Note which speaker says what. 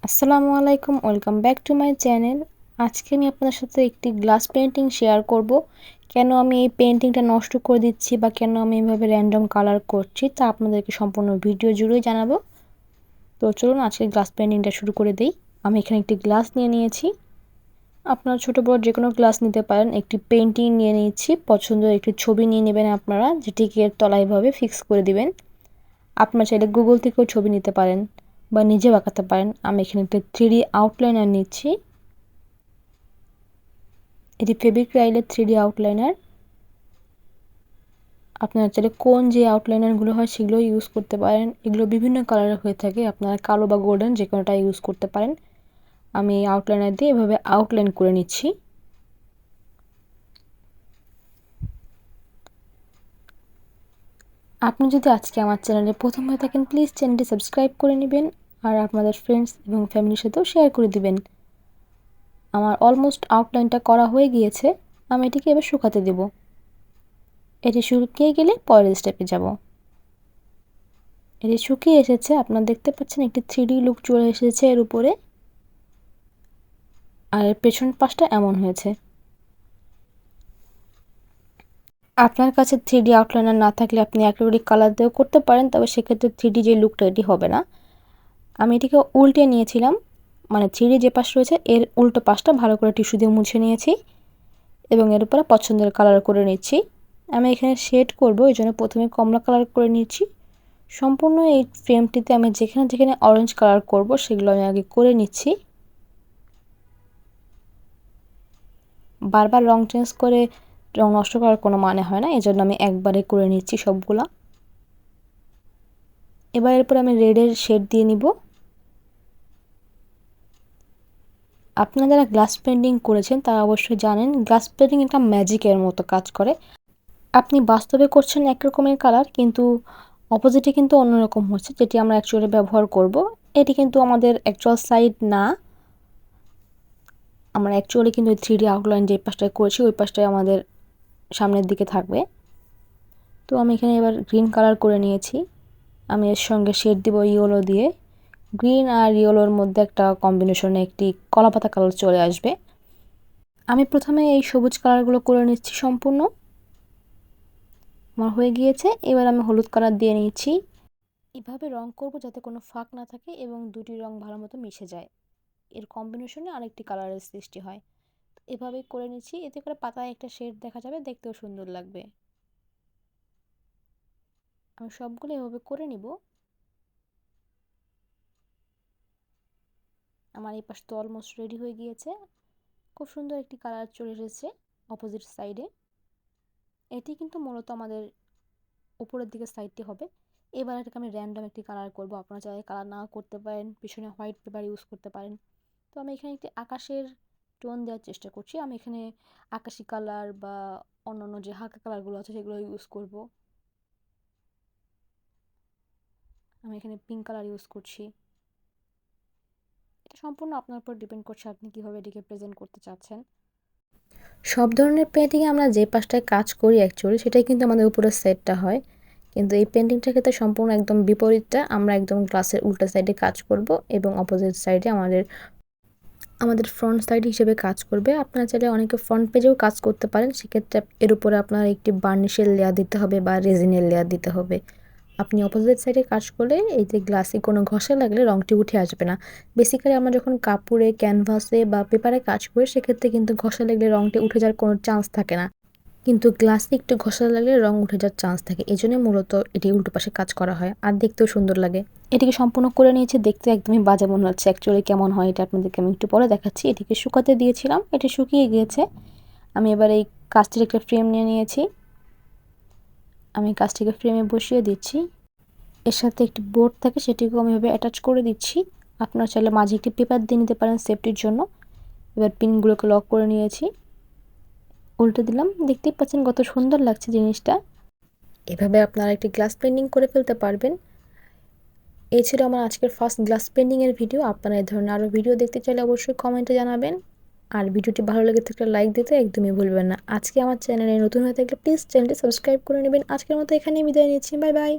Speaker 1: আসসালামু আলাইকুম, welcome back to my channel. আজকে আমি আপনাদের সাথে একটি গ্লাস পেইন্টিং শেয়ার করব। কেন আমি এই পেইন্টিংটা নষ্ট করে দিচ্ছি বা কেন আমি এভাবে র্যান্ডম কালার করছি তা আপনাদেরকে সম্পূর্ণ ভিডিও জুড়েই জানাবো। তো চলুন আজকে গ্লাস পেইন্টিংটা শুরু করে দেই। আমি এখানে একটি গ্লাস নিয়ে নিয়েছি। আপনারা ছোটো বড় যে কোনো গ্লাস নিতে পারেন। একটি পেইন্টিং নিয়ে নিয়েছি, পছন্দের একটি ছবি নিয়ে নেবেন আপনারা, যেটিকে এর তলায় এভাবে ফিক্স করে দিবেন। আপনারা চাইলে গুগল থেকেও ছবি নিতে পারেন বা নিজেও আঁকাতে পারেন। আমি এখানে একটা 3D আউটলাইনার নিচ্ছি। এটি ফেব্রিক্রাইলের 3D আউটলাইনার। আপনারা চাইলে কোন যে আউটলাইনারগুলো হয় সেগুলো ইউজ করতে পারেন। এগুলো বিভিন্ন কালারের হয়ে থাকে, আপনারা কালো বা গোল্ডেন যে কোনোটা ইউজ করতে পারেন। আমি এই আউটলাইনার দিয়ে এভাবে আউটলাইন করে নিচ্ছি। আপনি যদি আজকে আমার চ্যানেলে প্রথম হয়ে থাকেন, প্লিজ চ্যানেলটি সাবস্ক্রাইব করে নেবেন আর আপনাদের ফ্রেন্ডস এবং ফ্যামিলির সাথেও শেয়ার করে দিবেন। আমার অলমোস্ট আউটলাইনটা করা হয়ে গিয়েছে। আমি এটিকে এবার শুকাতে দেব। এটি শুকিয়ে গেলে পরের স্টেপে যাব। এটি শুকিয়ে এসেছে, আপনারা দেখতে পাচ্ছেন একটি 3D লুক চলে এসেছে এর উপরে। আর এর পেছন পাশটা এমন হয়েছে। আপনার কাছে 3D আউটলাইনার না থাকলে আপনি অ্যাক্রিলিক কালার দিয়েও করতে পারেন, তবে সেক্ষেত্রে 3D যে লুকটা এটি হবে না। আমি এটিকে উল্টে নিয়েছিলাম, মানে 3D যে পাশ রয়েছে এর উল্টো পাশটা ভালো করে টিস্যু দিয়ে মুছে নিয়েছি এবং এর উপরে পছন্দের কালার করে নিচ্ছি। আমি এখানে শেড করব, এই জন্য প্রথমে কমলা কালার করে নিচ্ছি। সম্পূর্ণ এই ফ্রেমটিতে আমি যেখানে যেখানে অরেঞ্জ কালার করব সেগুলো আমি আগে করে নিচ্ছি। বারবার রং চেঞ্জ করে রং নষ্ট করার কোনো মানে হয় না, এজন্য আমি একবারে করে নিচ্ছি সবগুলা। এবার এরপর আমি রেডের শেড দিয়ে নিব। আপনারা যারা গ্লাস পেইন্টিং করেছেন তারা অবশ্যই জানেন গ্লাস পেইন্টিং একটা ম্যাজিকের মতো কাজ করে। আপনি বাস্তবে করছেন একরকমের কালার, কিন্তু অপোজিটে কিন্তু অন্যরকম হচ্ছে, যেটি আমরা অ্যাকচুয়ালি ব্যবহার করব। এটি কিন্তু আমাদের অ্যাকচুয়াল সাইড না, আমরা অ্যাকচুয়ালি কিন্তু 3D আউটলাইন যে পাশটায় করেছি ওই পাশটায় আমাদের সামনের দিকে থাকবে। তো আমি এখানে এবার গ্রিন কালার করে নিয়েছি। আমি এর সঙ্গে শেড দিব ইয়েলো দিয়ে। গ্রিন আর ইয়েলোর মধ্যে একটা কম্বিনেশনে একটি কলাপাতা কালার চলে আসবে। আমি প্রথমে এই সবুজ কালারগুলো করে নিচ্ছি সম্পূর্ণ। আমার হয়ে গিয়েছে, এবার আমি হলুদ কালার দিয়ে নিচ্ছি। এভাবে রং করব যাতে কোনো ফাঁক না থাকে এবং দুটি রং ভালো মতো মিশে যায়, এর কম্বিনেশনে আরেকটি কালারের সৃষ্টি হয়। এভাবেই করে নিচ্ছি, এতে করে পাতায় একটা শেড দেখা যাবে, দেখতেও সুন্দর লাগবে। আমি সবগুলো এভাবে করে নিব। আমার এই পাশ তো অলমোস্ট রেডি হয়ে গিয়েছে। খুব সুন্দর একটি কালার চলে এসেছে অপোজিট সাইডে। এটি কিন্তু মূলত আমাদের উপরের দিকে সাইডটি হবে। এবার এটাকে আমি র্যান্ডম একটি কালার করব, আপনারা চাইলে কালার না করতে পারেন, পিছনে হোয়াইট পেপার ইউজ করতে পারেন। তো আমি এখানে একটি আকাশের টোন দেওয়ার চেষ্টা করছি। আমি এখানে আকাশি কালার বা অন্যান্য যে হালকা কালারগুলো আছে সেগুলো ইউজ করব। আমি এখানে পিঙ্ক কালার ইউজ করছি। এটা সম্পূর্ণ আপনার উপর ডিপেন্ড করছে আপনি কীভাবে এটিকে প্রেজেন্ট করতে চাচ্ছেন। সব ধরনের পেইন্টিংয়ে আমরা যে পাশটায় কাজ করি অ্যাকচুয়ালি সেটাই কিন্তু আমাদের উপরের সেটটা হয়, কিন্তু এই পেইন্টিংটার ক্ষেত্রে সম্পূর্ণ একদম বিপরীতটা। আমরা একদম গ্লাসের উল্টা সাইডে কাজ করব এবং অপোজিট সাইডে আমাদের ফ্রন্ট সাইড হিসেবে কাজ করবে। আপনারা চাইলে অনেকে ফ্রন্ট পেজেও কাজ করতে পারেন, সেক্ষেত্রে এর উপরে আপনার একটি বার্নিশের লেয়ার দিতে হবে বা রেজিনের লেয়ার দিতে হবে। আপনি অপোজিট সাইডে কাজ করলে এই যে গ্লাসে কোনো ঘষা লাগলে রঙটি উঠে আসবে না। বেসিক্যালি আমরা যখন কাপড়ে, ক্যানভাসে বা পেপারে কাজ করি সেক্ষেত্রে কিন্তু ঘষা লাগলে রঙটি উঠে যাওয়ার কোনো চান্স থাকে না, কিন্তু গ্লাসে একটু ঘষা লাগলে রং উঠে যাওয়ার চান্স থাকে। এজন্যই মূলত এটি উল্টো পাশে কাজ করা হয়, আর দেখতেও সুন্দর লাগে। এটিকে সম্পূর্ণ করে নিয়েছি, দেখতে একদমই বাজে মনে হচ্ছে। অ্যাকচুয়ালি কেমন হয় এটা আপনাদেরকে আমি একটু পরে দেখাচ্ছি। এটিকে শুকাতে দিয়েছিলাম, এটি শুকিয়ে গিয়েছে। আমি এবার এই কাচটির একটা ফ্রেম নিয়ে নিয়েছি। আমি কাচটিকে ফ্রেমে বসিয়ে দিচ্ছি। এর সাথে একটি বোর্ড থাকে, সেটিকেও আমি এভাবে অ্যাটাচ করে দিচ্ছি। আপনারা চাইলে মাঝে একটি পেপার দিয়ে নিতে পারেন সেফটির জন্য। এবার পিনগুলোকে লক করে নিয়েছি, উল্টে দিলাম। দেখতেই পাচ্ছেন কত সুন্দর লাগছে জিনিসটা। এভাবে আপনারা একটি গ্লাস পেইন্টিং করে ফেলতে পারবেন। এই ছিল আমার আজকের ফার্স্ট গ্লাস পেইন্টিংয়ের ভিডিও। আপনারা এই ধরনের আরও ভিডিও দেখতে চাইলে অবশ্যই কমেন্টে জানাবেন। আর ভিডিওটি ভালো লেগে থাকলে লাইক দিতে একদমই ভুলবেন না। আজকে আমার চ্যানেলে নতুন হয়ে থাকলে প্লিজ চ্যানেলটি সাবস্ক্রাইব করে নেবেন। আজকের মতো এখানেই বিদায় নিচ্ছি। Bye bye.